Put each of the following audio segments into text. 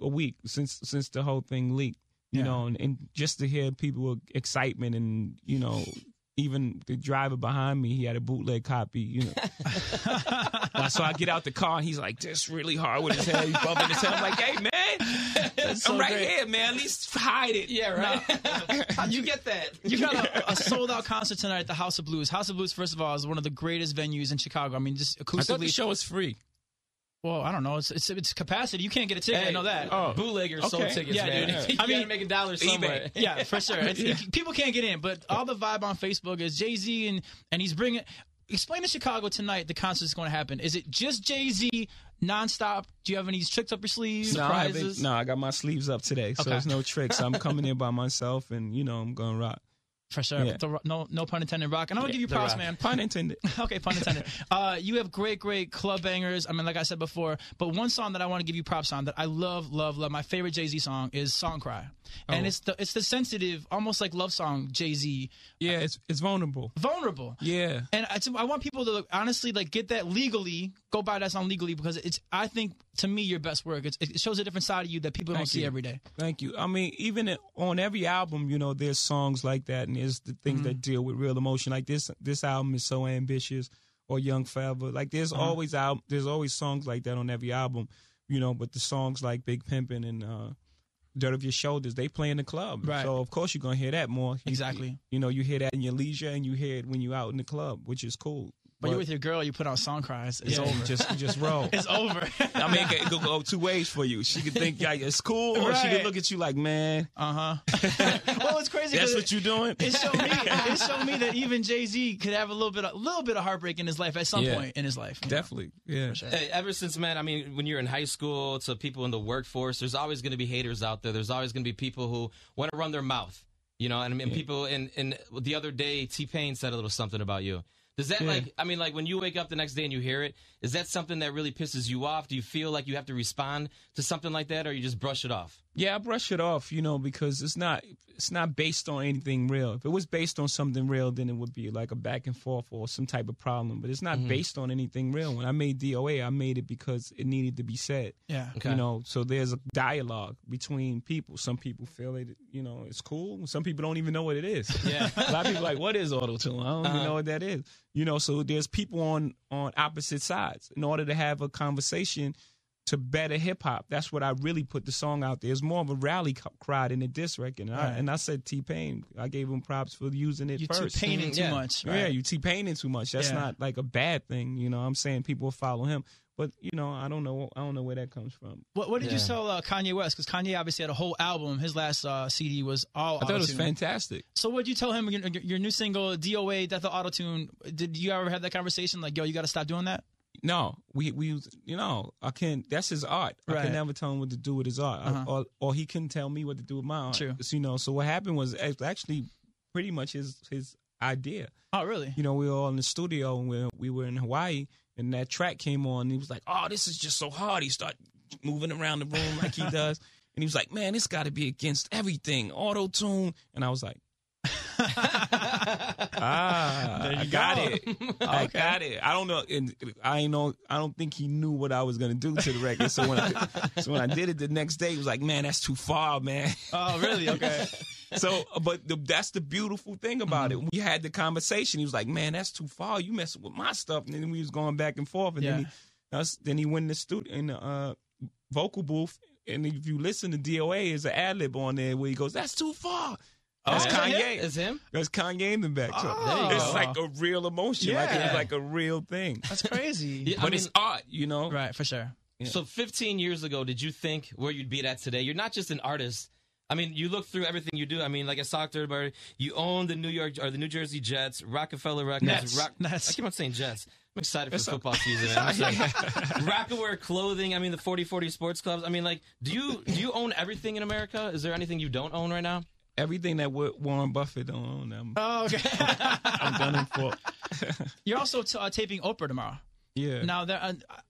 a week since the whole thing leaked. You know, and just to hear people excitement and, you know, even the driver behind me, he had a bootleg copy, you know. So I get out the car and he's like, this really hard with his head. He's bumping his head. I'm like, hey, man, I'm right here, man. At least hide it. Yeah, right. How'd you get that? You got a sold-out concert tonight at the House of Blues. House of Blues, first of all, is one of the greatest venues in Chicago. I mean, just acoustically. I thought the show was free. Well, I don't know. It's capacity. You can't get a ticket. Hey, I know that. Bootleggers sold tickets, man. Dude. You gotta make $1 somewhere. Yeah, for sure. People can't get in, but all the vibe on Facebook is Jay-Z and he's bringing. Explain to Chicago tonight the concert is going to happen. Is it just Jay-Z nonstop? Do you have any tricks up your sleeves? Surprises? No, I got my sleeves up today, so there's no tricks. I'm coming in by myself, and you know I'm going to rock. For sure. Yeah. No pun intended, rock. And I'm going to give you props, man. Pun intended. Okay, pun intended. You have great club bangers. I mean, like I said before, but one song that I want to give you props on that I love, my favorite Jay-Z song is Song Cry. And it's the sensitive, almost like love song Jay-Z. Yeah, it's vulnerable. Vulnerable. Yeah. And I want people to honestly like get that legally, go buy that song legally, because I think, to me, your best work. It shows a different side of you that people don't see every day. Thank you. I mean, even on every album, you know, there's songs like that, and there's the things that deal with real emotion. Like this album is So Ambitious, or Young Forever. Like there's always songs like that on every album, you know. But the songs like Big Pimpin' and Dirt Off Your Shoulders, they play in the club. Right. So of course you're gonna hear that more. Exactly. You know, you hear that in your leisure, and you hear it when you're out in the club, which is cool. But you're with your girl, you put on Song Cries. It's over. Just roll. It's over. I mean, it could go two ways for you. She could think like it's cool, or she could look at you like, man. Well, it's crazy. That's what you're doing. It showed me that even Jay-Z could have a little bit of heartbreak in his life at some point in his life. Definitely, yeah. Sure. Hey, ever since, man, I mean, when you're in high school to people in the workforce, there's always going to be haters out there. There's always going to be people who want to run their mouth, you know. And I mean, people in the other day, T-Pain said a little something about you. Does that, like when you wake up the next day and you hear it, is that something that really pisses you off? Do you feel like you have to respond to something like that, or you just brush it off? Yeah, I brush it off, you know, because it's not based on anything real. If it was based on something real, then it would be like a back and forth or some type of problem. But it's not based on anything real. When I made DOA, I made it because it needed to be said. Yeah. Okay. You know, so there's a dialogue between people. Some people feel it, you know, it's cool. Some people don't even know what it is. Yeah. A lot of people are like, what is auto-tune? I don't even know what that is. You know, so there's people on opposite sides. In order to have a conversation to better hip-hop, that's what I really put the song out there. It's more of a rally cry than a diss record. And I said T-Pain. I gave him props for using it first. You T-Paining too much. Right? Yeah, you T-Paining too much. That's not like a bad thing. You know, I'm saying people will follow him. But, you know, I don't know where that comes from. What did you tell Kanye West? Because Kanye obviously had a whole album. His last CD was all I thought it was fantastic. So what did you tell him? Your new single, DOA, Death of Autotune, did you ever have that conversation? Like, yo, you got to stop doing that? No, we you know, I can't. That's his art. I can never tell him what to do with his art, or he couldn't tell me what to do with my art. True. You know, so what happened was actually pretty much his idea. Oh, really? You know, we were all in the studio and we were in Hawaii, and that track came on. And he was like, "Oh, this is just so hard." He started moving around the room like he does, and he was like, "Man, this got to be against everything, auto tune." And I was like, I got it. I got it. I don't know. I don't think he knew what I was gonna do to the record. So when I did it the next day, he was like, "Man, that's too far, man." Oh, really? Okay. So, but that's the beautiful thing about it. We had the conversation. He was like, "Man, that's too far. You messing with my stuff." And then we was going back and forth. And then he went in the studio in the vocal booth. And if you listen to DOA, there's an ad-lib on there where he goes, "That's too far." That's Kanye. It's him? That's Kanye in the back. Oh. It's like a real emotion. Yeah. Like it's like a real thing. That's crazy. But it's art, you know? Right, for sure. Yeah. So 15 years ago, did you think where you'd be at today? You're not just an artist. I mean, you look through everything you do. I mean, like I talked to everybody, you own the New Jersey Jets, Rockefeller Records. Nets. I keep on saying Jets. I'm excited for football season, man. Rockaware Clothing. I mean, the 40/40 sports clubs. I mean, like, do you own everything in America? Is there anything you don't own right now? Everything that Warren Buffett don't own. Oh, okay. I'm done in for. You're also taping Oprah tomorrow. Yeah. Now,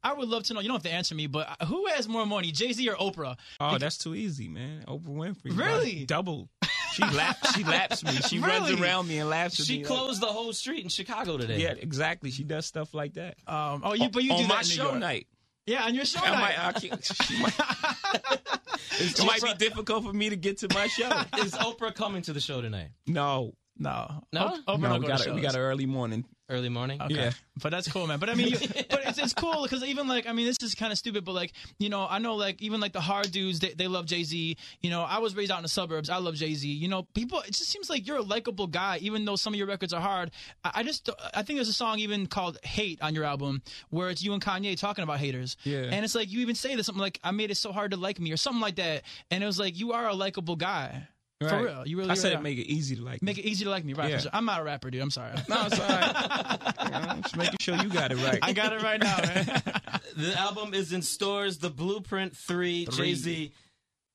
I would love to know, you don't have to answer me, but who has more money, Jay-Z or Oprah? Oh, that's too easy, man. Oprah Winfrey. Really? Double. She laps me. She runs around me and laughs at me. She closed the whole street in Chicago today. Yeah, exactly. She does stuff like that. But you do on that my in New show York. night. Yeah, on your show night. It might be difficult for me to get to my show. Is Oprah coming to the show tonight? No. No. No? Oprah We got an early morning. Early morning? Okay. Yeah. But that's cool, man. But I mean, but it's cool because even like, I mean, this is kind of stupid, but like, you know, I know like even like the hard dudes, they love Jay-Z. You know, I was raised out in the suburbs. I love Jay-Z. You know, people, it just seems like you're a likable guy, even though some of your records are hard. I think there's a song even called Hate on your album where it's you and Kanye talking about haters. Yeah. And it's like, you even say this, something like, I made it so hard to like me or something like that. And it was like, you are a likable guy. Right. For real. You really I said are. make it easy to like me. Make it easy to like me, right? Yeah. For sure. I'm not a rapper, dude. I'm sorry. No, it's all right. You know, just making sure you got it right. I got it right now, man. The album is in stores. The Blueprint 3, Jay-Z.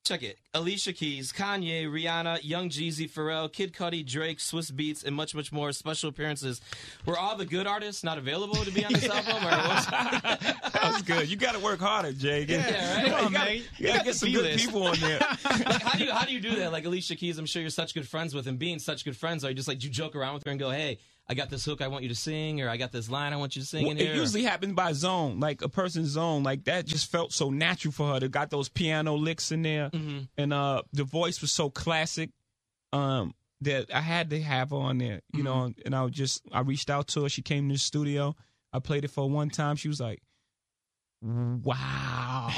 Check it. Alicia Keys, Kanye, Rihanna, Young Jeezy, Pharrell, Kid Cudi, Drake, Swiss Beats, and much, much more special appearances. Were all the good artists not available to be on this album? Or That was good. You got to work harder, Jay. Yeah, right? Come on, man. You got to get some good people on there. Like, how do you do that? Like Alicia Keys, I'm sure you're such good friends with, and being such good friends, are you just like, you joke around with her and go, hey, I got this hook I want you to sing, or I got this line I want you to sing in here? It usually happens by zone, like a person's zone. Like that just felt so natural for her. They got those piano licks in there, and the voice was so classic that I had to have her on there, you know. And I reached out to her. She came to the studio. I played it for one time. She was like, "Wow."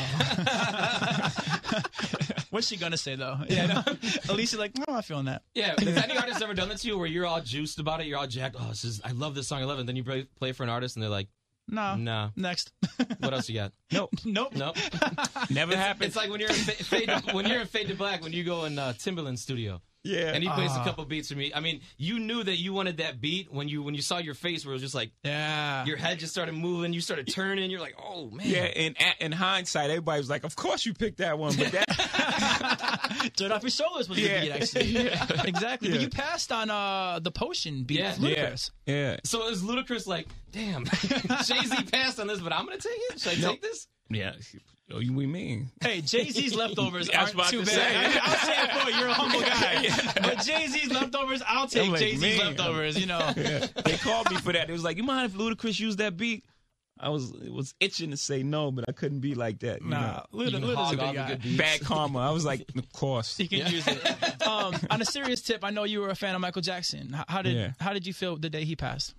What's she gonna say though? Yeah, no. Alicia, like, no, I'm not feeling that. Yeah, has any artist ever done that to you where you're all juiced about it, you're all jacked, oh, I love this song, I love it, and then you play for an artist and they're like, No. Next. what else you got? Nope. Never happened. It's like when you're in Fade to Black, when you go in Timbaland's studio. Yeah. And he plays a couple beats for me. I mean, you knew that you wanted that beat when you saw your face where it was just like, yeah, your head just started moving, you started turning, you're like, oh man. Yeah, and in hindsight, everybody was like, of course you picked that one, but that Dirt Off Your Shoulders was the beat, actually. Yeah. Exactly. Yeah. But you passed on the Potion beat. Yeah. Ludacris. Yeah. So it was Ludacris like, damn, Jay-Z passed on this, but I'm gonna take it? Should I take this? Yeah. What do we mean? Hey, Jay-Z's leftovers I was aren't about too to bad. say. I mean, I'll say it for you. You're a humble guy. But Jay-Z's leftovers, I'll take I'm like, Jay-Z's man. leftovers, you know. Yeah. They called me for that. It was like, you mind if Ludacris used that beat? It was itching to say no, but I couldn't be like that. Nah, You can Luda's a hog good all the guy. good beats. Bad karma. I was like, of course. You can use it. On a serious tip, I know you were a fan of Michael Jackson. How did you feel the day he passed?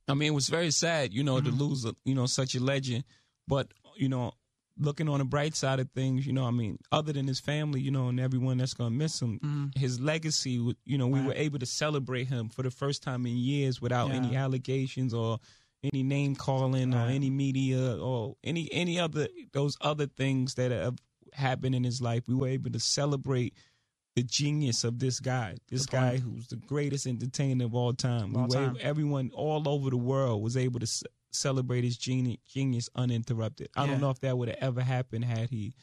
I mean, it was very sad, you know, to lose, such a legend. But, looking on the bright side of things, I mean, other than his family, and everyone that's going to miss him, his legacy, we were able to celebrate him for the first time in years without any allegations or any name calling or any media or any other, those other things that have happened in his life. We were able to celebrate the genius of this guy, guy who's the greatest entertainer of all time. Everyone all over the world was able to celebrate his genius uninterrupted. I don't know if that would have ever happened had he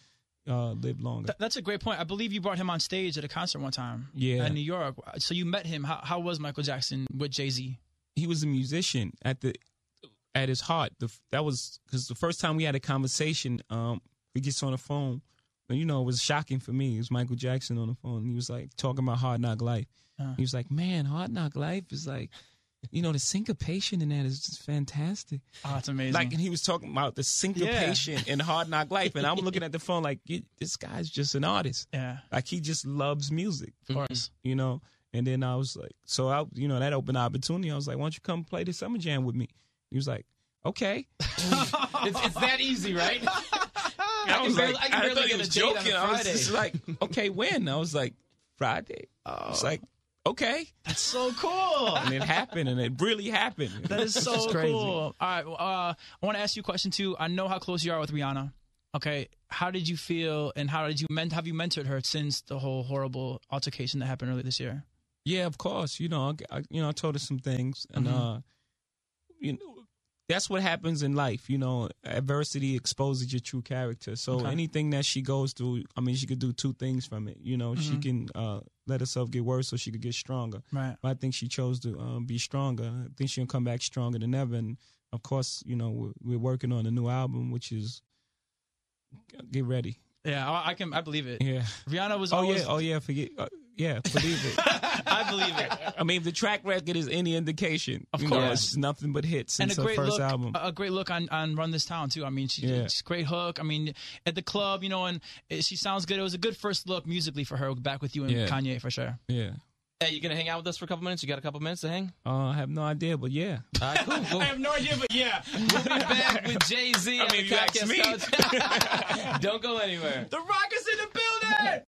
lived longer. That's a great point. I believe you brought him on stage at a concert one time in New York. So you met him. How was Michael Jackson with Jay-Z? He was a musician at his heart. That was because the first time we had a conversation, we gets on the phone. And, it was shocking for me. It was Michael Jackson on the phone. He was like talking about Hard Knock Life. He was like, man, Hard Knock Life is like, the syncopation in that is just fantastic. Oh, it's amazing. Like, and he was talking about the syncopation in Hard Knock Life. And I'm looking at the phone like, this guy's just an artist. Yeah. Like, he just loves music. Of course. And then I was like, that opened an opportunity. I was like, why don't you come play the Summer Jam with me? He was like, okay. It's that easy, right? I was like, I thought he was joking. I was Friday. just like, okay, when? I was like, Friday. I was like, okay. That's so cool. And it happened, and it really happened. That is so crazy. cool. All right, I want to ask you a question too. I know how close you are with Rihanna. Okay, how did you feel, and have you mentored her since the whole horrible altercation that happened earlier this year? Yeah, of course. I told her some things, and that's what happens in life. Adversity exposes your true character. So anything that she goes through, I mean, she could do two things from it. She can let herself get worse, or she could get stronger. Right. But I think she chose to be stronger. I think she'll come back stronger than ever. And of course, we're working on a new album, which is get ready. Yeah, I believe it. Yeah. Rihanna was believe it. I believe it. I mean, if the track record is any indication, Of you course. know, it's nothing but hits since her first album. A great look on Run This Town too. I mean, she's great hook. I mean, at the club, you know, and she sounds good. It was a good first look musically for her. Back with you and Kanye for sure. Yeah. Hey, you gonna hang out with us for a couple minutes? You got a couple minutes to hang? I have no idea, but yeah. All right, cool. I have no idea, but yeah. We'll be back with Jay-Z on the if you ask Comcast me. Couch. Don't go anywhere. The Rock is in the building.